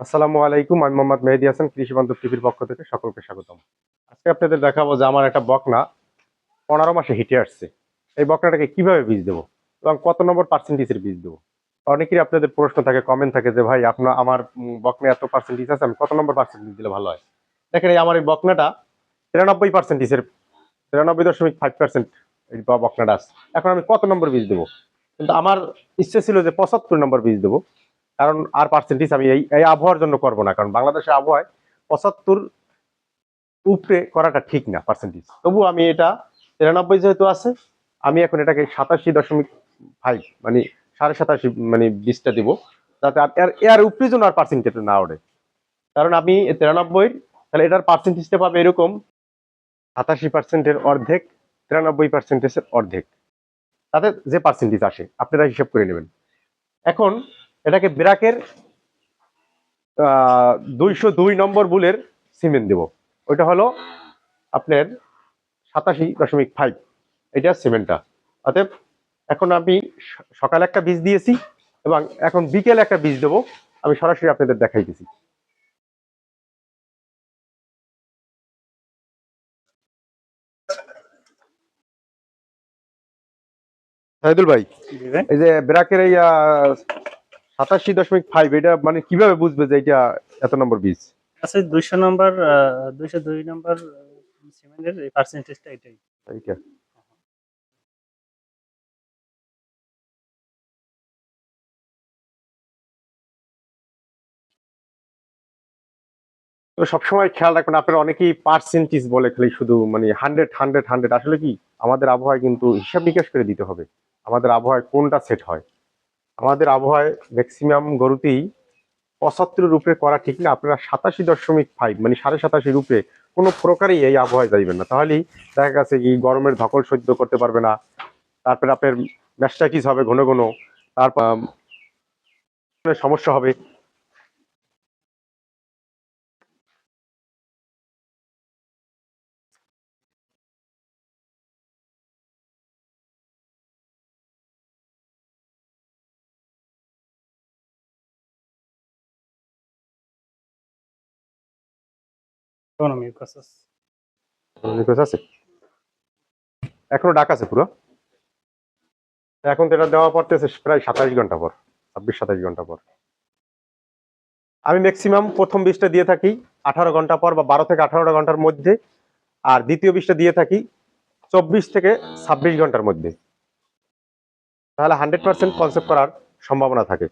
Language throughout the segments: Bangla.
আসসালামু আলাইকুম, আমি মোহাম্মদ মেহেদী হাসান, কৃষি বান্ধব টিভির পক্ষ থেকে সকলকে স্বাগতম। আজকে আপনাদের দেখাবো যে আমার একটা বকনা 15 মাসে হিটে আসছে। এই বকনাটাকে কিভাবে বীজ দেবো এবং কত নম্বর পার্সেন্টেজের বীজ দেবো। অনেকেরই আপনাদের প্রশ্ন থাকে, কমেন্ট থাকে যে ভাই আপনার আমার বকনা এত পার্সেন্টেজ আছে, আমি কত নম্বর পার্সেন্টেজ দিলে ভালো হয়। দেখেন এই আমার এই বকনাটা 93%, 93.5% এই বকনাটা আছে। এখন আমি কত নম্বর বীজ দেবো, কিন্তু আমার ইচ্ছে ছিল যে 75 নম্বর বীজ দেবো। কারণ আর পার্সেন্টেজ আমি এই এই আবহাওয়ার জন্য করবো না, কারণ বাংলাদেশের আবহাওয়ায় 75 উপরে করাটা ঠিক না পার্সেন্টেজ। তবু আমি এটা 93 যেহেতু আছে, আমি এখন এটাকে 87.5 মানে 87.5 মানে বীজটা দিব, যাতে এর এর উপরে যেন আর পার্সেন্টেজ না ওঠে। কারণ আমি 93, তাহলে এটার পার্সেন্টেজটা পাবে এরকম 87%-এর অর্ধেক, 93%-এর অর্ধেক, তাতে যে পার্সেন্টেজ আসে আপনারা হিসাব করে নেবেন। এখন এটাকে ব্রাকের 202 নম্বর বুলের সিমেন্ট দেব। ওইটা হলো আপনার 87.5, এটা সিমেন্টটা। অতএব এখন আমি সকালে একটা বীজ দিয়েছি এবং এখন বিকেলে একটা বীজ দেবো। আমি সরাসরি আপনাদের দেখাইতেছি। সাইদুল ভাই, এই যে ব্রাকের এই 87.5, এটা মানে কিভাবে বুঝবে যে এটা এত নম্বর বীজ? আচ্ছা, 200 নম্বর 202 নম্বর সিমেন্টের এই পার্সেন্টেজটা এটাই। এইটা তো সবসময় খেয়াল রাখবেন, আপনারা অনেকেই পার্সেন্টেজ বলে খালি শুধু মানে 100 আসলে কি আমাদের আবহাওয়ায় কিন্তু হিসাব নিকাশ করে দিতে হবে আমাদের আবহাওয়ায় কোনটা সেট হয়। আমাদের আবহাওয়ায় ম্যাক্সিমাম গরুতেই 75 উপরে করা ঠিক না। আপনারা 87.5 মানে 87.5 উপরে কোনো প্রকারই এই আবহাওয়ায় যাইবেন না, তাহলেই দেখা গেছে কি গরমের ধকল সহ্য করতে পারবে না। তারপরে আপনার ম্যাস্টাইটিস হবে ঘন ঘন, তারপর সমস্যা হবে। ইকোনমিক আছে, এখনো ডাক আছে পুরো। এখন তো এটা দেওয়া পড়তেছে প্রায় 27 ঘন্টা পর, 26-27 ঘন্টা পর। আমি ম্যাক্সিমাম প্রথম বীজটা দিয়ে থাকি 18 ঘন্টা পর বা 12 থেকে 18 ঘন্টার মধ্যে, আর দ্বিতীয় বীজটা দিয়ে থাকি 24 থেকে 26 ঘন্টার মধ্যে। তাহলে 100% কনসেপ্ট করার সম্ভাবনা থাকে।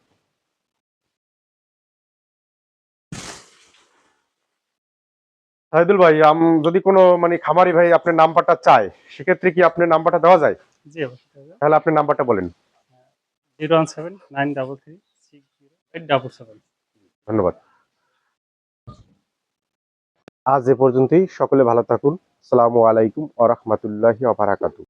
সাইদুল ভাই, যদি কোনো মানে খামারি ভাই আপনার নাম্বারটা চায়, সেক্ষেত্রে কি আপনার নাম্বারটা দেওয়া যায়? জি, অবশ্যই। তাহলে আপনার নাম্বারটা বলেন। 01793336087। ধন্যবাদ। আজ এ পর্যন্তই। সকলে ভালো থাকুন। আসসালামু আলাইকুম ওয়া রাহমাতুল্লাহি ওয়া বারাকাতুহু।